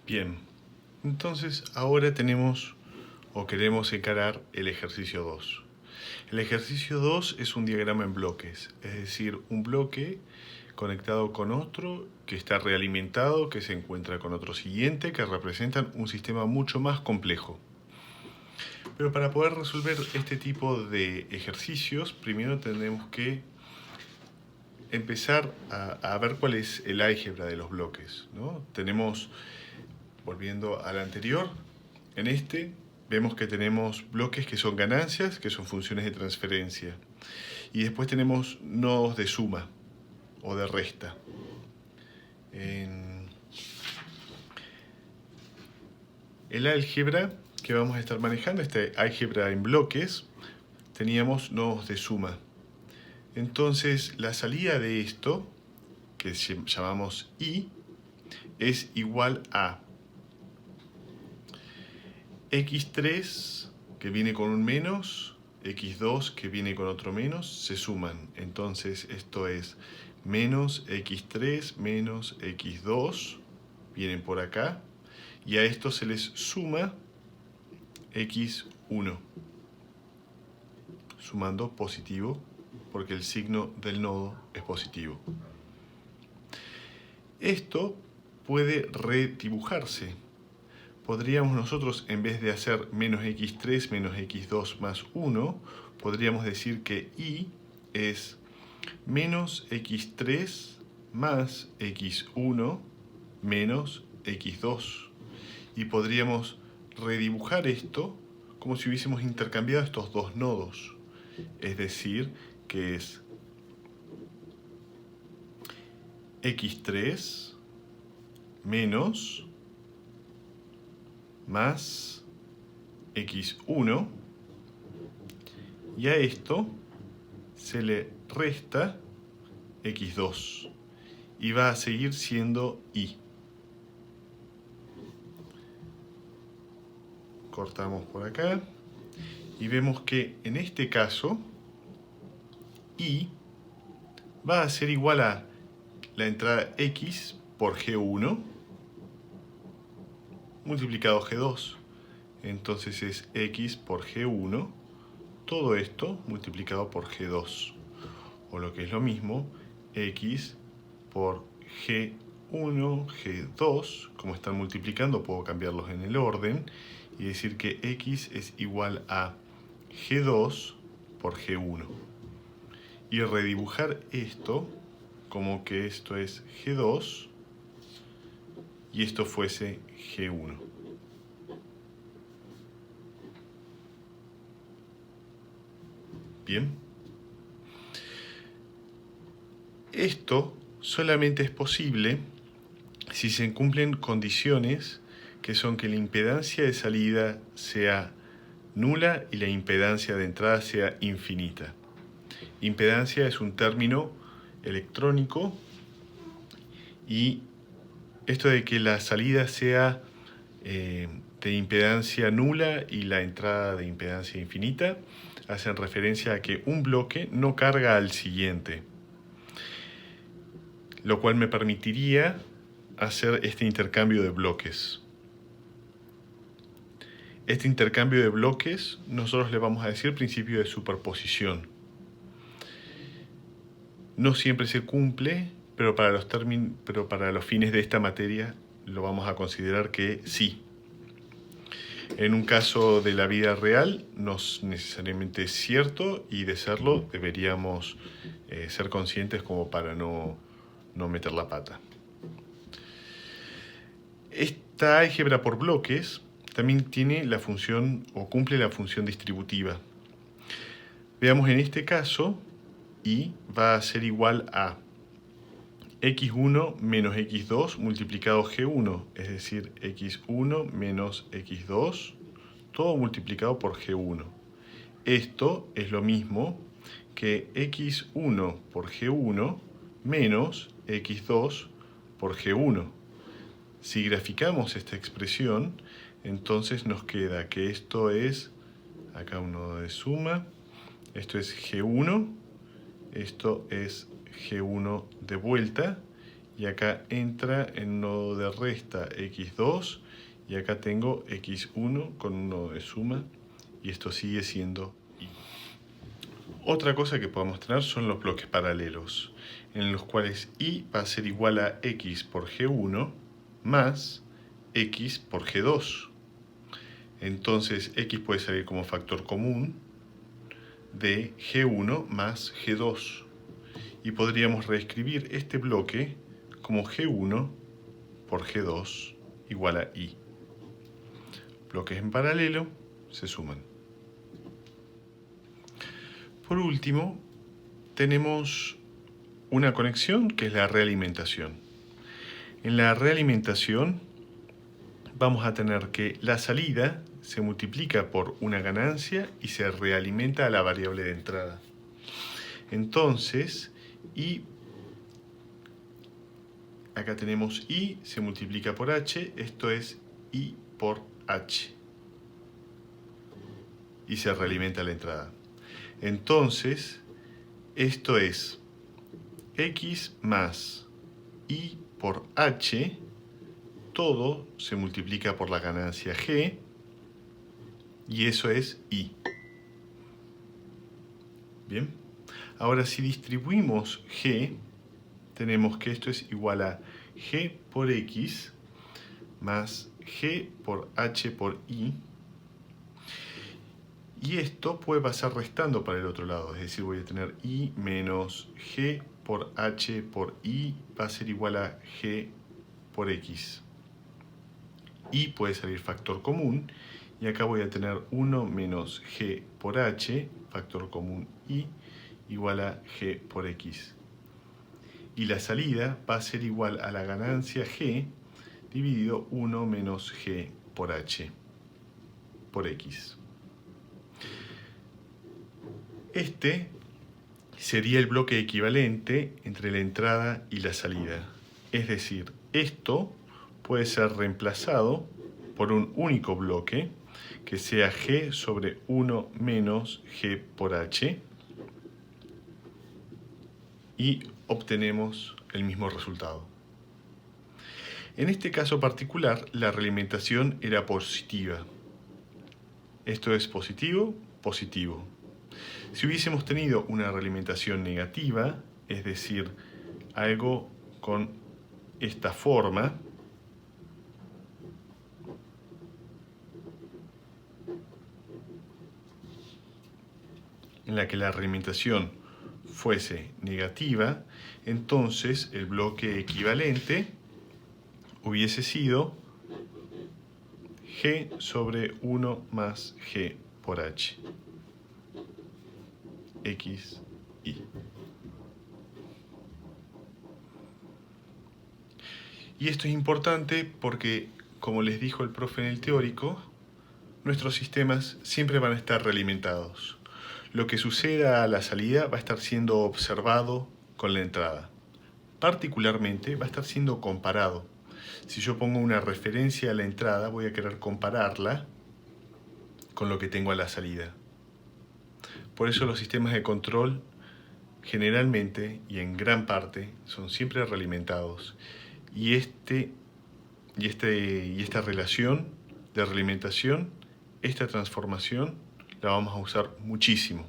Bien, entonces ahora tenemos o queremos encarar el ejercicio 2. El ejercicio 2 es un diagrama en bloques, es decir, un bloque conectado con otro que está realimentado, que se encuentra con otro siguiente, que representan un sistema mucho más complejo. Pero para poder resolver este tipo de ejercicios, primero tenemos que empezar a ver cuál es el álgebra de los bloques, ¿no? Tenemos, volviendo al anterior, en este vemos que tenemos bloques que son ganancias, que son funciones de transferencia. Y después tenemos nodos de suma o de resta. En el álgebra que vamos a estar manejando, este álgebra en bloques, teníamos nodos de suma. Entonces la salida de esto, que llamamos I, es igual a x3, que viene con un menos, x2, que viene con otro menos, se suman. Entonces esto es menos x3 menos x2, vienen por acá, y a esto se les suma x1, sumando positivo, porque el signo del nodo es positivo. Esto puede redibujarse. Podríamos nosotros, en vez de hacer menos x3 menos x2 más 1, podríamos decir que I es menos x3 más x1 menos x2. Y podríamos redibujar esto como si hubiésemos intercambiado estos dos nodos. Es decir, que es x3 menos más x1, y a esto se le resta x2 y va a seguir siendo I. Cortamos por acá y vemos que en este caso I va a ser igual a la entrada x por g1 multiplicado g2. Entonces es x por g1, todo esto multiplicado por g2. O lo que es lo mismo, x por g1, g2, como están multiplicando puedo cambiarlos en el orden y decir que x es igual a g2 por g1. Y redibujar esto como que esto es g2 y esto fuese g1. Bien. Esto solamente es posible si se cumplen condiciones que son que la impedancia de salida sea nula y la impedancia de entrada sea infinita. Impedancia es un término electrónico y esto de que la salida sea de impedancia nula y la entrada de impedancia infinita hacen referencia a que un bloque no carga al siguiente, lo cual me permitiría hacer este intercambio de bloques. Este intercambio de bloques nosotros le vamos a decir principio de superposición. No siempre se cumple, pero para los fines de esta materia lo vamos a considerar que sí. En un caso de la vida real no es necesariamente cierto y de serlo deberíamos ser conscientes como para no meter la pata. Esta álgebra por bloques también tiene la función o cumple la función distributiva. Veamos en este caso, I va a ser igual a x1 menos x2 multiplicado g1, es decir, x1 menos x2, todo multiplicado por g1. Esto es lo mismo que x1 por g1 menos x2 por g1. Si graficamos esta expresión, entonces nos queda que esto es, acá un nodo de suma, esto es g1, esto es g1 de vuelta, y acá entra en nodo de resta x2 y acá tengo x1 con un nodo de suma y esto sigue siendo y. Otra cosa que podemos tener son los bloques paralelos, en los cuales y va a ser igual a x por g1 más x por g2. Entonces x puede salir como factor común de g1 más g2. Y podríamos reescribir este bloque como g1 por g2 igual a y. Bloques en paralelo se suman. Por último, tenemos una conexión que es la realimentación. En la realimentación vamos a tener que la salida se multiplica por una ganancia y se realimenta a la variable de entrada. Entonces, y acá tenemos y se multiplica por h, esto es y por h. Y se realimenta a la entrada. Entonces, esto es x más y por h, todo se multiplica por la ganancia g, y eso es y. Bien, ahora si distribuimos g, tenemos que esto es igual a g por x más g por h por y. Y esto puede pasar restando para el otro lado, es decir, voy a tener y menos g por h por y va a ser igual a g por x. Y puede salir factor común, y acá voy a tener 1 menos g por h, factor común y, igual a g por x. Y la salida va a ser igual a la ganancia g dividido 1 menos g por h por x. Este sería el bloque equivalente entre la entrada y la salida. Es decir, esto puede ser reemplazado por un único bloque que sea g sobre 1 menos g por h y obtenemos el mismo resultado. En este caso particular, la realimentación era positiva. Esto es positivo, positivo. Si hubiésemos tenido una realimentación negativa, es decir, algo con esta forma, en la que la realimentación fuese negativa, entonces el bloque equivalente hubiese sido g sobre 1 más g por h. X, Y. Y esto es importante porque, como les dijo el profe en el teórico, nuestros sistemas siempre van a estar realimentados. Lo que suceda a la salida va a estar siendo observado con la entrada. Particularmente va a estar siendo comparado. Si yo pongo una referencia a la entrada, voy a querer compararla con lo que tengo a la salida. Por eso los sistemas de control generalmente y en gran parte son siempre realimentados. Y esta relación de realimentación, esta transformación, la vamos a usar muchísimo.